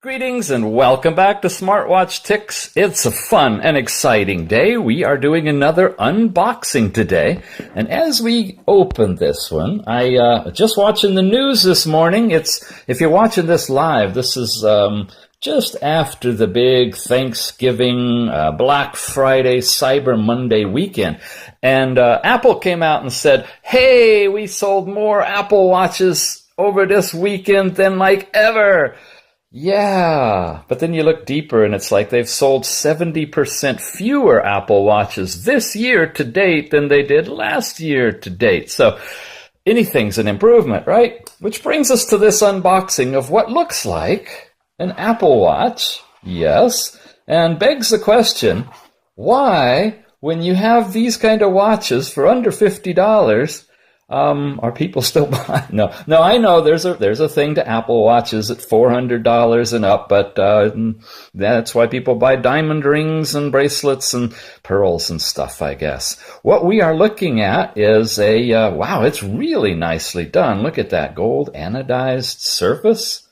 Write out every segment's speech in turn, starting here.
Greetings and welcome back to Smartwatch Ticks. It's a fun and exciting day. We are doing another unboxing today. And as we open this one, I just watching the news this morning. If you're watching this live, this is just after the big Thanksgiving, Black Friday, Cyber Monday weekend. And Apple came out and said, hey, we sold more Apple Watches over this weekend than like ever. Yeah, but then you look deeper and it's like they've sold 70% fewer Apple Watches this year to date than they did last year to date. So anything's an improvement, right? Which brings us to this unboxing of what looks like an Apple Watch. Yes, and begs the question, why, when you have these kind of watches for under $50, are people still buying? No, I know there's a thing to Apple Watches at $400 and up, but that's why people buy diamond rings and bracelets and pearls and stuff, I guess. What we are looking at is wow, it's really nicely done. Look at that gold anodized surface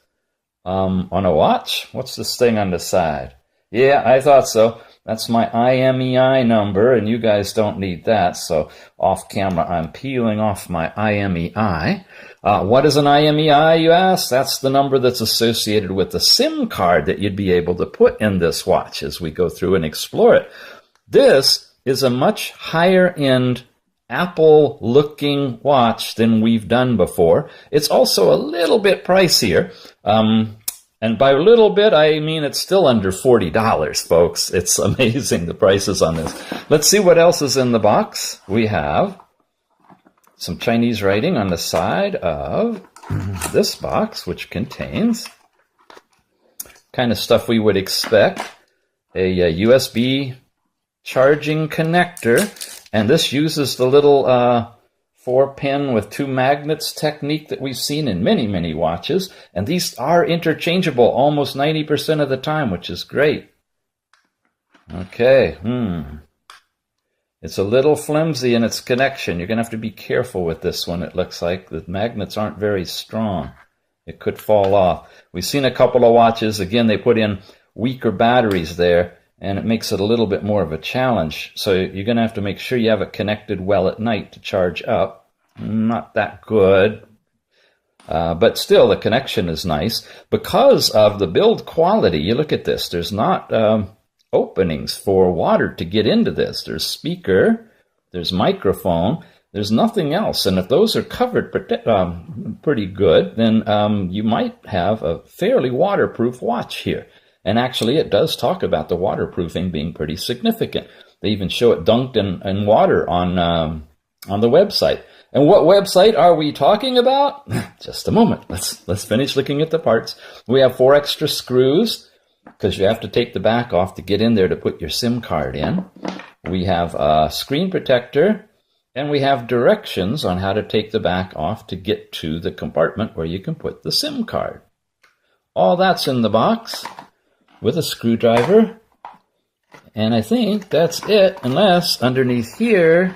on a watch. What's this thing on the side? Yeah, I thought so. That's my IMEI number, and you guys don't need that, so off camera I'm peeling off my IMEI. What is an IMEI, you ask? That's the number that's associated with the SIM card that you'd be able to put in this watch as we go through and explore it. This is a much higher-end Apple-looking watch than we've done before. It's also a little bit pricier. And by a little bit, I mean it's still under $40, folks. It's amazing, the prices on this. Let's see what else is in the box. We have some Chinese writing on the side of this box, which contains kind of stuff we would expect. A USB charging connector, and this uses the little 4-pin with 2 magnets technique that we've seen in many, many watches. And these are interchangeable almost 90% of the time, which is great. Okay, It's a little flimsy in its connection. You're going to have to be careful with this one, it looks like. The magnets aren't very strong. It could fall off. We've seen a couple of watches. Again, they put in weaker batteries there, and it makes it a little bit more of a challenge. So you're going to have to make sure you have it connected well at night to charge up. Not that good, but still the connection is nice. Because of the build quality, you look at this, there's not openings for water to get into this. There's speaker, there's microphone, there's nothing else. And if those are covered pretty good, then you might have a fairly waterproof watch here. And actually, it does talk about the waterproofing being pretty significant. They even show it dunked in water on the website. And what website are we talking about? Just a moment. Let's finish looking at the parts. We have 4 extra screws, because you have to take the back off to get in there to put your SIM card in. We have a screen protector, and we have directions on how to take the back off to get to the compartment where you can put the SIM card. All that's in the box with a screwdriver. And I think that's it, unless underneath here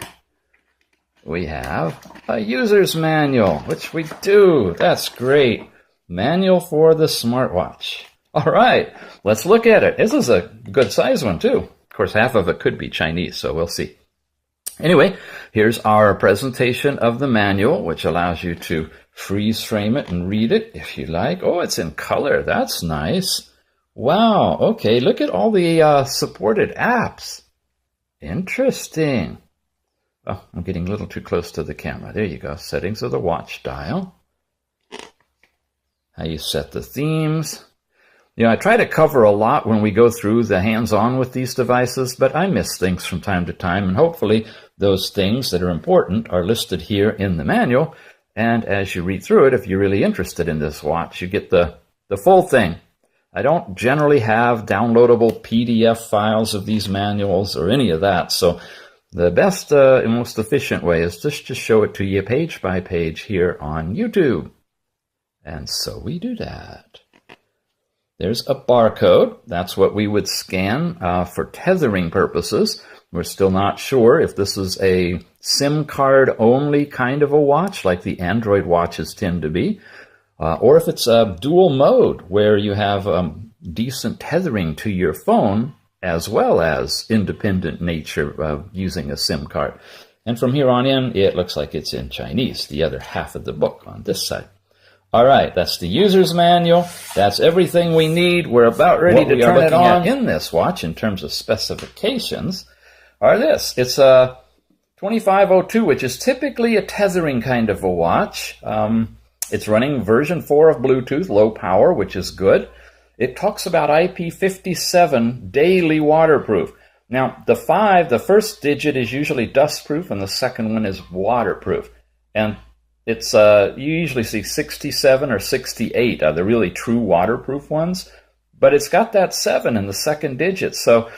we have a user's manual, which we do. That's great. Manual for the smartwatch. All right, let's look at it. This is a good size one, too. Of course, half of it could be Chinese, so we'll see. Anyway, here's our presentation of the manual, which allows you to freeze frame it and read it if you like. Oh, it's in color. That's nice. Wow, okay, look at all the supported apps. Interesting. Oh, I'm getting a little too close to the camera. There you go. Settings of the watch dial. How you set the themes. You know, I try to cover a lot when we go through the hands-on with these devices, but I miss things from time to time, and hopefully those things that are important are listed here in the manual. And as you read through it, if you're really interested in this watch, you get the full thing. I don't generally have downloadable PDF files of these manuals or any of that, so the best and most efficient way is just to show it to you page by page here on YouTube. And so we do that. There's a barcode. That's what we would scan for tethering purposes. We're still not sure if this is a SIM card only kind of a watch, like the Android watches tend to be, or if it's a dual mode where you have decent tethering to your phone, as well as independent nature of using a SIM card. And from here on in, it looks like it's in Chinese, the other half of the book on this side. All right, that's the user's manual. That's everything we need. We're about ready to turn it on. In this watch, in terms of specifications, are this. It's a 2502, which is typically a tethering kind of a watch. It's running version 4 of Bluetooth, low power, which is good. It talks about IP57 daily waterproof. Now, the first digit is usually dustproof, and the second one is waterproof. And it's you usually see 67 or 68 are the really true waterproof ones, but it's got that 7 in the second digit. So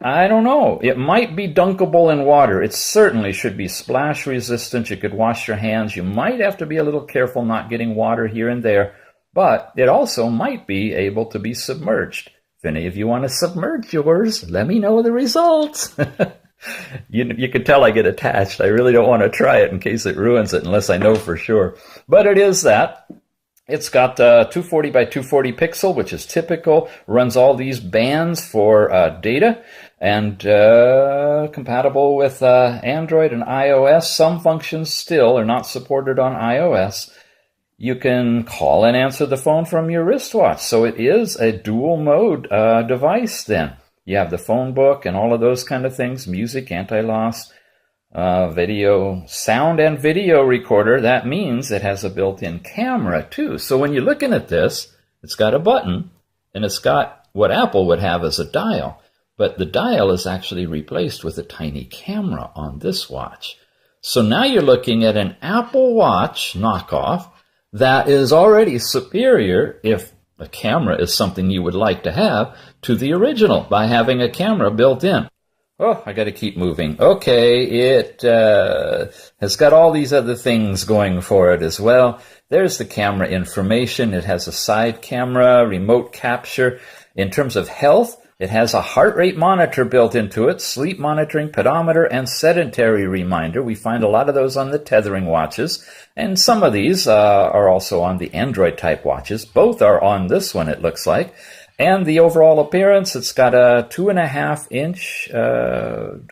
I don't know. It might be dunkable in water. It certainly should be splash resistant. You could wash your hands. You might have to be a little careful not getting water here and there, but it also might be able to be submerged. If any of you want to submerge yours, let me know the results. You can tell I get attached. I really don't want to try it in case it ruins it unless I know for sure. But it is that. It's got 240 by 240 pixel, which is typical. Runs all these bands for data, and compatible with Android and iOS. Some functions still are not supported on iOS. You can call and answer the phone from your wristwatch. So it is a dual mode device then. You have the phone book and all of those kind of things, music, anti-loss, video, sound and video recorder. That means it has a built-in camera too. So when you're looking at this, it's got a button and it's got what Apple would have as a dial. But the dial is actually replaced with a tiny camera on this watch. So now you're looking at an Apple Watch knockoff that is already superior, if a camera is something you would like to have, to the original by having a camera built in. Oh, I got to keep moving. Okay, it has got all these other things going for it as well. There's the camera information. It has a side camera, remote capture. In terms of health, it has a heart rate monitor built into it, sleep monitoring, pedometer, and sedentary reminder. We find a lot of those on the tethering watches, and some of these are also on the Android type watches. Both are on this one, it looks like. And the overall appearance, it's got a 2.5-inch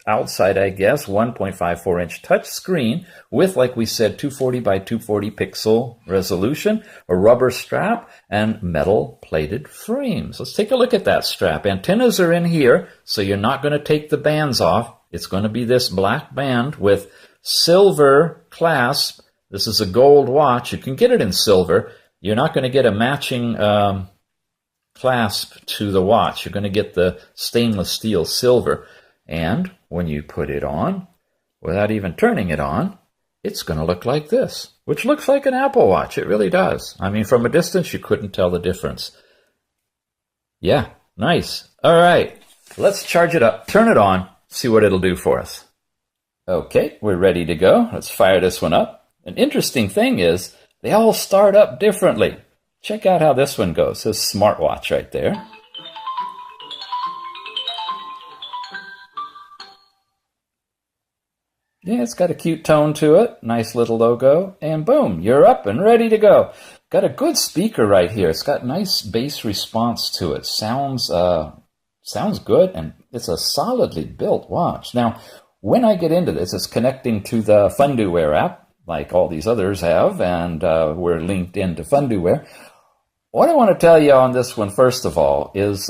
outside, I guess, 1.54-inch touch screen with, like we said, 240 by 240 pixel resolution, a rubber strap, and metal plated frames. Let's take a look at that strap. Antennas are in here, so you're not going to take the bands off. It's going to be this black band with silver clasp. This is a gold watch. You can get it in silver. You're not going to get a matching clasp to the watch. You're going to get the stainless steel silver. And when you put it on, without even turning it on, it's going to look like this, which looks like an Apple Watch. It really does. I mean, from a distance, you couldn't tell the difference. Yeah, nice. All right, let's charge it up, turn it on, see what it'll do for us. Okay, we're ready to go. Let's fire this one up. An interesting thing is they all start up differently. Check out how this one goes. It says Smartwatch right there. Yeah, it's got a cute tone to it. Nice little logo. And boom, you're up and ready to go. Got a good speaker right here. It's got nice bass response to it. Sounds good, and it's a solidly built watch. Now, when I get into this, it's connecting to the Funduwear app, like all these others have, and we're linked into Funduwear. What I want to tell you on this one, first of all, is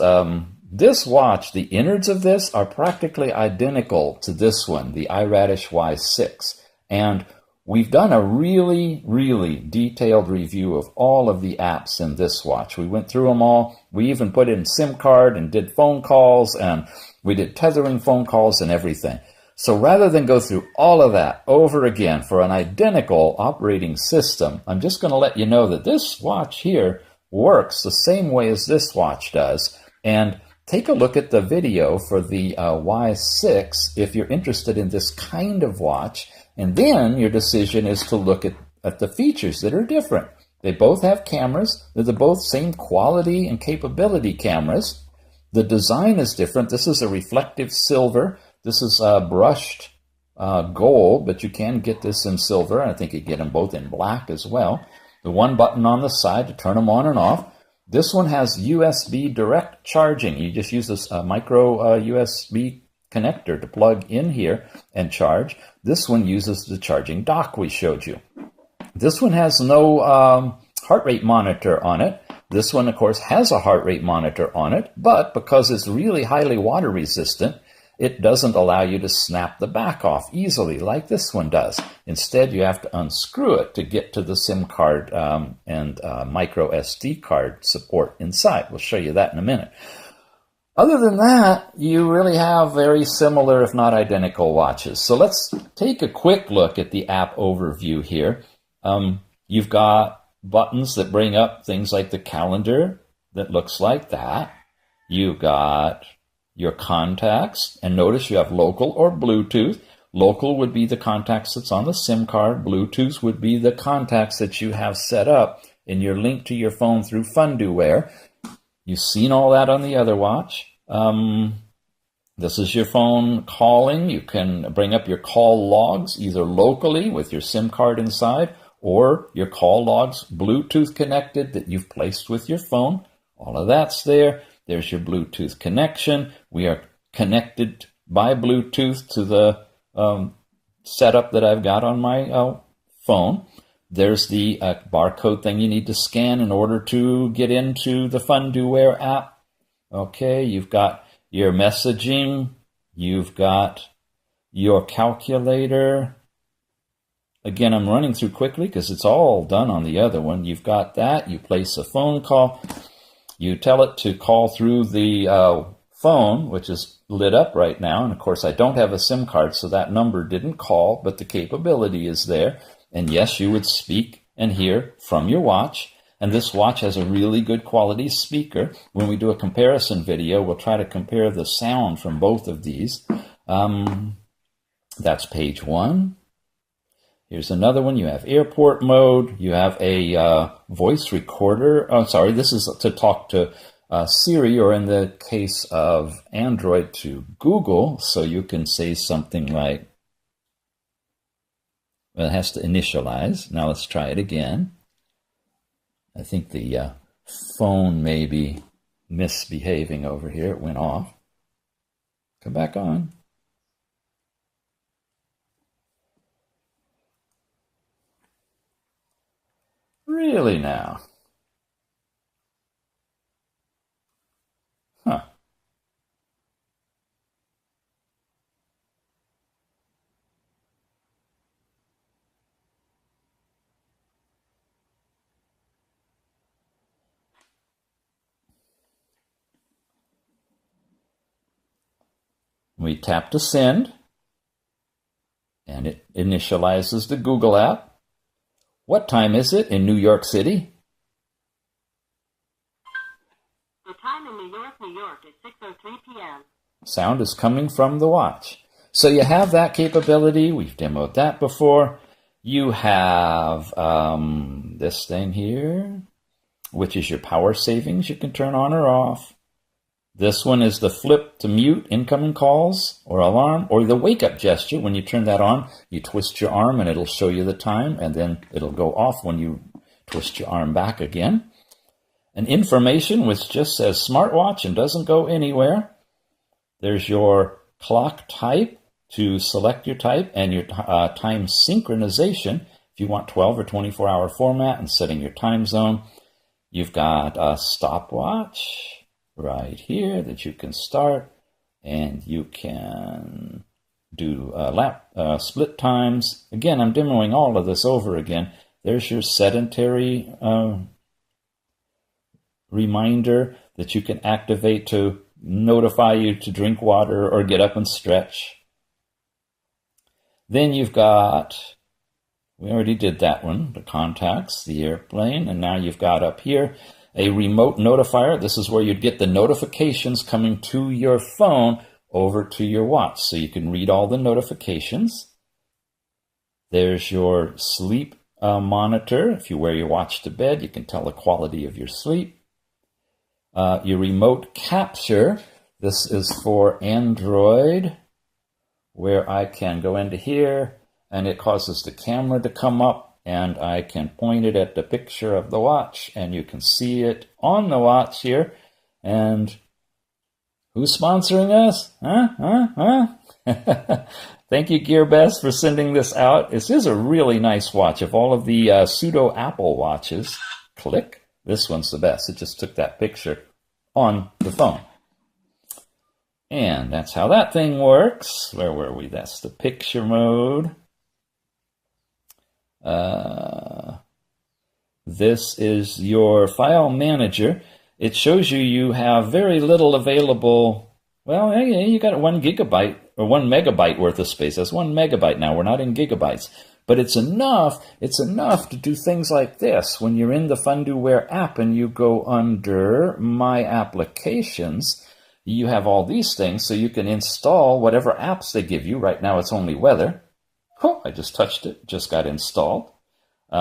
this watch, the innards of this are practically identical to this one, the iRadish Y6. And we've done a really, really detailed review of all of the apps in this watch. We went through them all. We even put in SIM card and did phone calls, and we did tethering phone calls and everything. So rather than go through all of that over again for an identical operating system, I'm just going to let you know that this watch here works the same way as this watch does. And take a look at the video for the Y6 if you're interested in this kind of watch. And then your decision is to look at the features that are different. They both have cameras. They're the both same quality and capability cameras. The design is different. This is a reflective silver. This is brushed gold, but you can get this in silver. I think you get them both in black as well. The one button on the side to turn them on and off. This one has USB direct charging. You just use this micro USB connector to plug in here and charge. This one uses the charging dock we showed you. This one has no heart rate monitor on it. This one, of course, has a heart rate monitor on it, but because it's really highly water resistant, it doesn't allow you to snap the back off easily like this one does. Instead, you have to unscrew it to get to the SIM card and micro SD card support inside. We'll show you that in a minute. Other than that, you really have very similar, if not identical, watches. So let's take a quick look at the app overview here. You've got buttons that bring up things like the calendar that looks like that. You've got your contacts, and notice you have local or Bluetooth. Local would be the contacts that's on the SIM card. Bluetooth would be the contacts that you have set up in your link to your phone through Funduware. You've seen all that on the other watch. This is your phone calling. You can bring up your call logs either locally with your SIM card inside or your call logs Bluetooth connected that you've placed with your phone. All of that's there. There's your Bluetooth connection. We are connected by Bluetooth to the setup that I've got on my phone. There's the barcode thing you need to scan in order to get into the Funduware app. Okay, you've got your messaging. You've got your calculator. Again, I'm running through quickly because it's all done on the other one. You've got that. You place a phone call. You tell it to call through the phone, which is lit up right now. And of course, I don't have a SIM card, so that number didn't call, but the capability is there. And yes, you would speak and hear from your watch. And this watch has a really good quality speaker. When we do a comparison video, we'll try to compare the sound from both of these. That's page 1. Here's another one. You have airport mode. You have a voice recorder. Oh, sorry, this is to talk to Siri, or in the case of Android, to Google. So you can say something like, well, it has to initialize. Now let's try it again. I think the phone may be misbehaving over here. It went off. Come back on. Really now? Huh. We tap to send, and it initializes the Google app. What time is it in New York City? The time in New York is 6:03 p.m. Sound is coming from the watch. So you have that capability. We've demoed that before. You have this thing here, which is your power savings. You can turn on or off. This one is the flip to mute incoming calls or alarm, or the wake-up gesture. When you turn that on, you twist your arm and it'll show you the time, and then it'll go off when you twist your arm back again. An information which just says smartwatch and doesn't go anywhere. There's your clock type to select your type, and your time synchronization if you want 12 or 24-hour format and setting your time zone. You've got a stopwatch right here that you can start, and you can do split times. Again, I'm demoing all of this over again. There's your sedentary reminder that you can activate to notify you to drink water or get up and stretch. Then you've got, we already did that one, the contacts, the airplane, and now you've got up here a remote notifier. This is where you'd get the notifications coming to your phone over to your watch, so you can read all the notifications. There's your sleep monitor. If you wear your watch to bed, you can tell the quality of your sleep. Your remote capture. This is for Android, where I can go into here, and it causes the camera to come up and I can point it at the picture of the watch, and you can see it on the watch here. And who's sponsoring us? Thank you, GearBest, for sending this out. This is a really nice watch. Of all of the pseudo Apple watches, click, this one's the best. It just took that picture on the phone. And that's how that thing works. Where were we? That's the picture mode. This is your file manager. It shows you have very little available. Well, you got 1 gigabyte or 1 megabyte worth of space. That's 1 megabyte now. We're not in gigabytes. But it's enough to do things like this. When you're in the Funduware app and you go under My Applications, you have all these things, so you can install whatever apps they give you. Right now it's only weather. Oh, I just touched it, just got installed.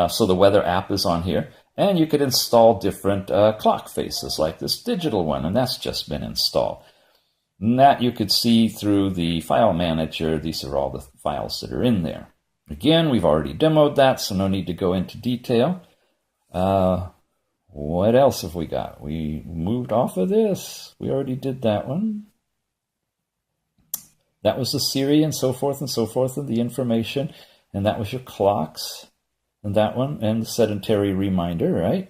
So the weather app is on here. And you could install different clock faces like this digital one, and that's just been installed. And that you could see through the file manager. These are all the files that are in there. Again, we've already demoed that, so no need to go into detail. What else have we got? We moved off of this. We already did that one. That was the Siri and so forth and the information. And that was your clocks. And that one, and the sedentary reminder, right?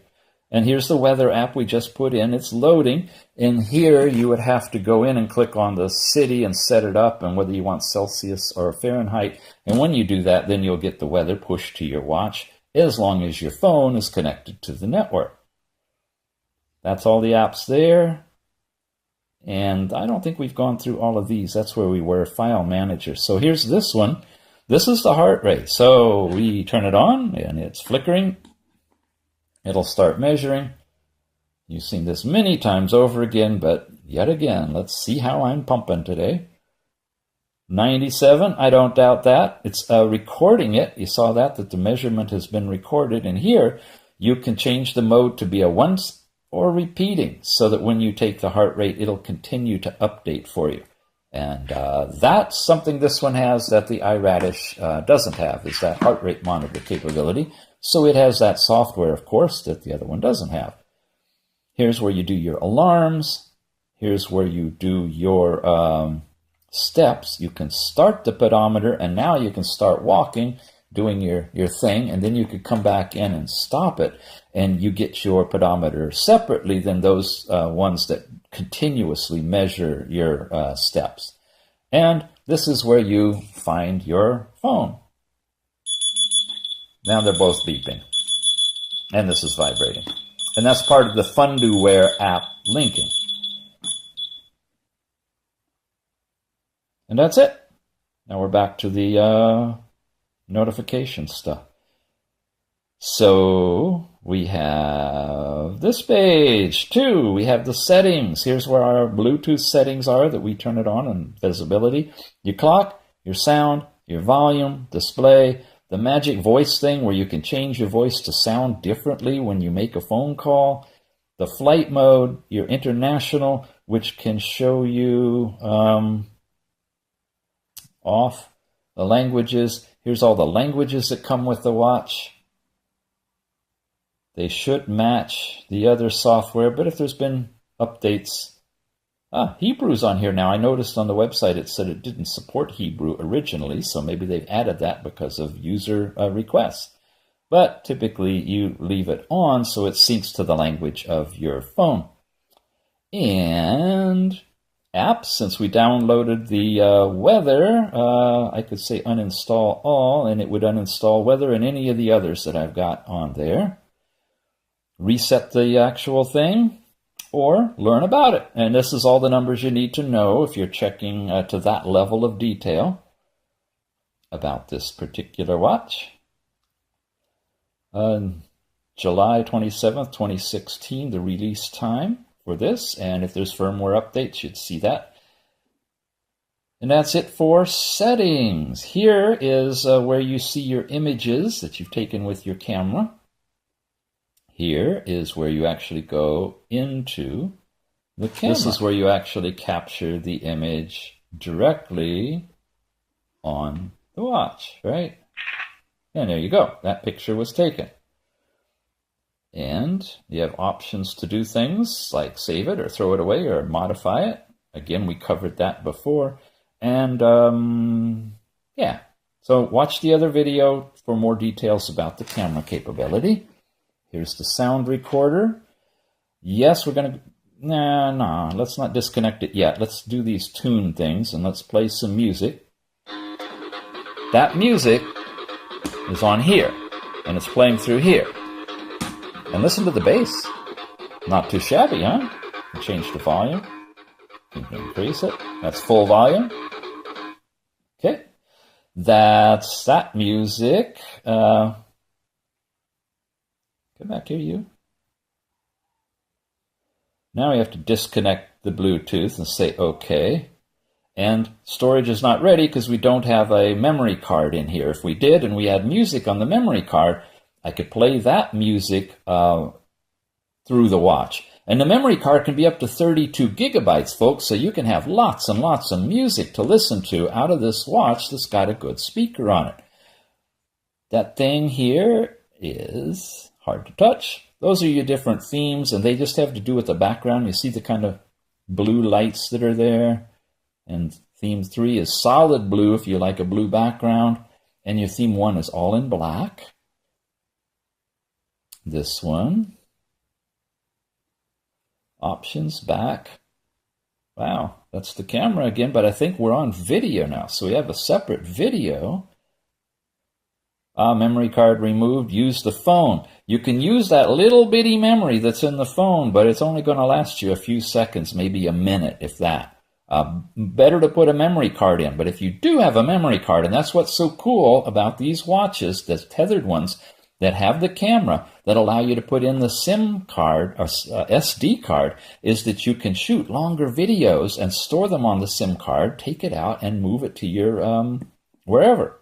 And here's the weather app we just put in. It's loading. And here you would have to go in and click on the city and set it up, and whether you want Celsius or Fahrenheit. And when you do that, then you'll get the weather pushed to your watch, as long as your phone is connected to the network. That's all the apps there. And I don't think we've gone through all of these. That's where we were, File Manager. So here's this one. This is the heart rate. So we turn it on, and it's flickering. It'll start measuring. You've seen this many times over again, but yet again, let's see how I'm pumping today. 97, I don't doubt that. It's recording it. You saw that the measurement has been recorded. And here, you can change the mode to be a once or repeating, so that when you take the heart rate, it'll continue to update for you. And that's something this one has that the iRadish doesn't have, is that heart rate monitor capability. So it has that software, of course, that the other one doesn't have. Here's where you do your alarms. Here's where you do your steps. You can start the pedometer, and now you can start walking, doing your thing, and then you could come back in and stop it, and you get your pedometer separately than those ones that continuously measure your steps. And this is where you find your phone. Now they're both beeping, and this is vibrating. And that's part of the Funduware app linking. And that's it. Now we're back to the notification stuff. So we have this page too. We have the settings. Here's where our Bluetooth settings are that we turn it on, and visibility. Your clock, your sound, your volume, display, the magic voice thing where you can change your voice to sound differently when you make a phone call, the flight mode, your international, which can show you off the languages. Here's all the languages that come with the watch. They should match the other software, but if there's been updates, Hebrew's on here now. I noticed on the website it said it didn't support Hebrew originally, so maybe they've added that because of user requests. But typically you leave it on so it syncs to the language of your phone. And apps, since we downloaded the weather, I could say uninstall all, and it would uninstall weather and any of the others that I've got on there. Reset the actual thing, or learn about it. And this is all the numbers you need to know if you're checking to that level of detail about this particular watch. July 27th, 2016, the release time for this. And if there's firmware updates, you'd see that. And that's it for settings. Here is where you see your images that you've taken with your camera. Here is where you actually go into the camera. This is where you actually capture the image directly on the watch, right? And there you go. That picture was taken. And you have options to do things like save it or throw it away or modify it. Again, we covered that before. And yeah, so watch the other video for more details about the camera capability. Here's the sound recorder. Yes, we're going to... Nah, let's not disconnect it yet. Let's do these tune things and let's play some music. That music is on here, and it's playing through here. And listen to the bass. Not too shabby, huh? Change the volume. Increase it. That's full volume. Okay. That's that music. Come back here, you. Now we have to disconnect the Bluetooth and say OK. And storage is not ready because we don't have a memory card in here. If we did and we had music on the memory card, I could play that music through the watch. And the memory card can be up to 32 gigabytes, folks, so you can have lots and lots of music to listen to out of this watch that's got a good speaker on it. That thing here is hard to touch. Those are your different themes, and they just have to do with the background. You see the kind of blue lights that are there. And theme 3 is solid blue if you like a blue background. And your theme 1 is all in black. This one. Options back. Wow, that's the camera again, but I think we're on video now. So we have a separate video. Memory card removed. Use the phone. You can use that little bitty memory that's in the phone, but it's only going to last you a few seconds, maybe a minute, if that. Better to put a memory card in. But if you do have a memory card, and that's what's so cool about these watches, the tethered ones that have the camera that allow you to put in the SIM card or SD card, is that you can shoot longer videos and store them on the SIM card, take it out and move it to your wherever.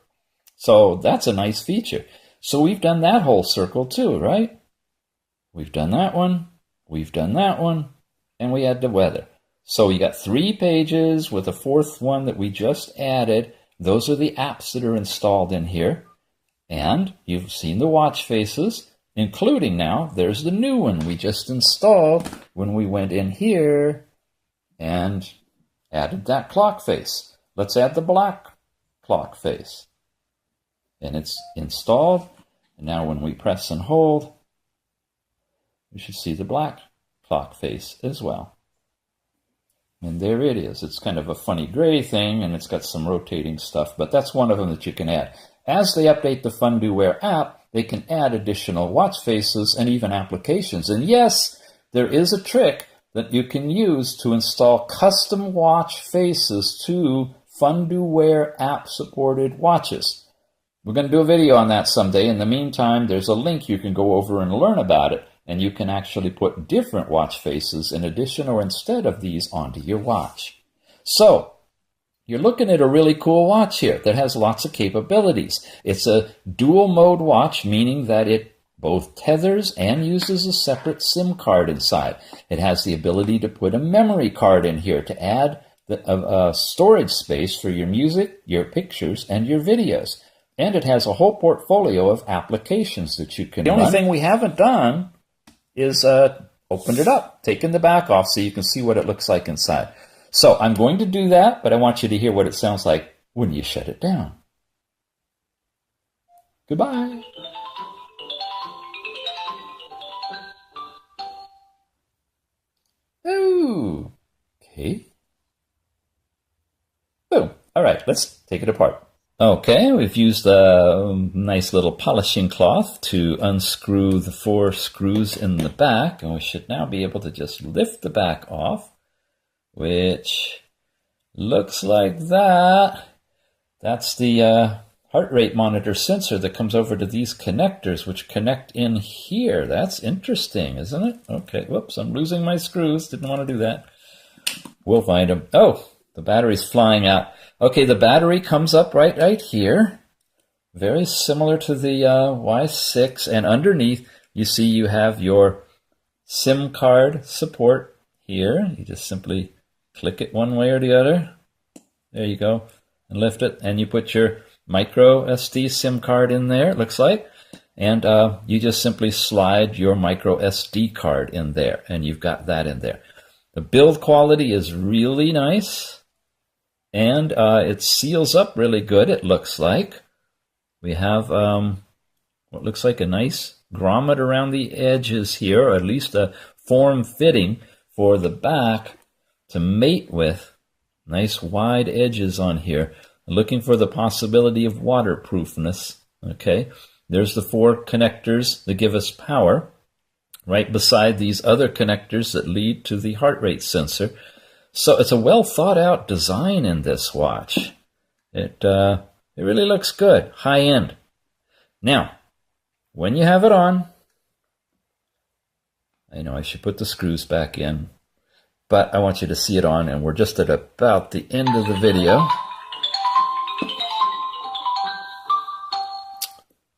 So that's a nice feature. So we've done that whole circle too, right? We've done that one, we've done that one, and we had the weather. So you got 3 pages with a 4th one that we just added. Those are the apps that are installed in here. And you've seen the watch faces, including now, there's the new one we just installed when we went in here and added that clock face. Let's add the black clock face. And it's installed. And now when we press and hold, we should see the black clock face as well. And there it is. It's kind of a funny gray thing, and it's got some rotating stuff, but that's one of them that you can add. As they update the Fun Wear app, they can add additional watch faces and even applications. And yes, there is a trick that you can use to install custom watch faces to Fun Wear app-supported watches. We're going to do a video on that someday. In the meantime, there's a link you can go over and learn about it. And you can actually put different watch faces in addition or instead of these onto your watch. So, you're looking at a really cool watch here that has lots of capabilities. It's a dual mode watch, meaning that it both tethers and uses a separate SIM card inside. It has the ability to put a memory card in here to add a storage space for your music, your pictures, and your videos. And it has a whole portfolio of applications that you can run. The only thing we haven't done is opened it up, taken the back off so you can see what it looks like inside. So I'm going to do that, but I want you to hear what it sounds like when you shut it down. Goodbye. Ooh. Okay. Boom. All right, let's take it apart. Okay, we've used a nice little polishing cloth to unscrew the 4 screws in the back, and we should now be able to just lift the back off, which looks like that. That's the heart rate monitor sensor that comes over to these connectors, which connect in here. That's interesting, isn't it? Okay, whoops, I'm losing my screws. Didn't want to do that. We'll find them. Oh, the battery's flying out. Okay, the battery comes up right here. Very similar to the Y6. And underneath, you see you have your SIM card support here. You just simply click it one way or the other. There you go. And lift it. And you put your micro SD SIM card in there, it looks like. And you just simply slide your micro SD card in there, and you've got that in there. The build quality is really nice, and it seals up really good, it looks like. We have what looks like a nice grommet around the edges here, or at least a form fitting for the back to mate with. Nice wide edges on here. Looking for the possibility of waterproofness. Okay, there's the 4 connectors that give us power, right beside these other connectors that lead to the heart rate sensor. So it's a well thought out design in this watch. It really looks good, high end. Now, when you have it on, I know I should put the screws back in, but I want you to see it on, and we're just at about the end of the video.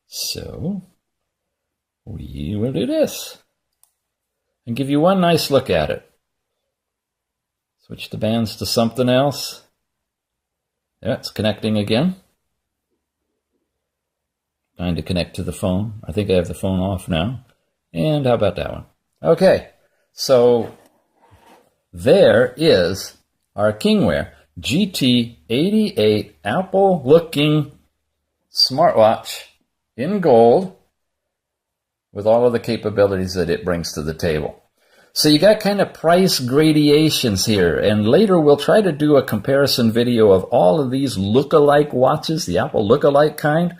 So we will do this and give you one nice look at it. Switch the bands to something else. Yeah, it's connecting again. Trying to connect to the phone. I think I have the phone off now. And how about that one? Okay, so there is our Kingwear GT88 Apple-looking smartwatch in gold with all of the capabilities that it brings to the table. So you got kind of price gradations here, and later we'll try to do a comparison video of all of these look-alike watches, the Apple look-alike kind.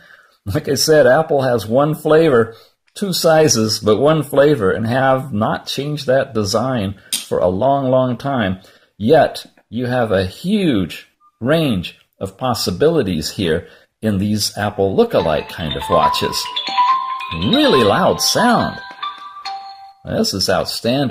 Like I said, Apple has one flavor, 2 sizes, but one flavor, and have not changed that design for a long, long time. Yet, you have a huge range of possibilities here in these Apple look-alike kind of watches. Really loud sound. This is outstanding.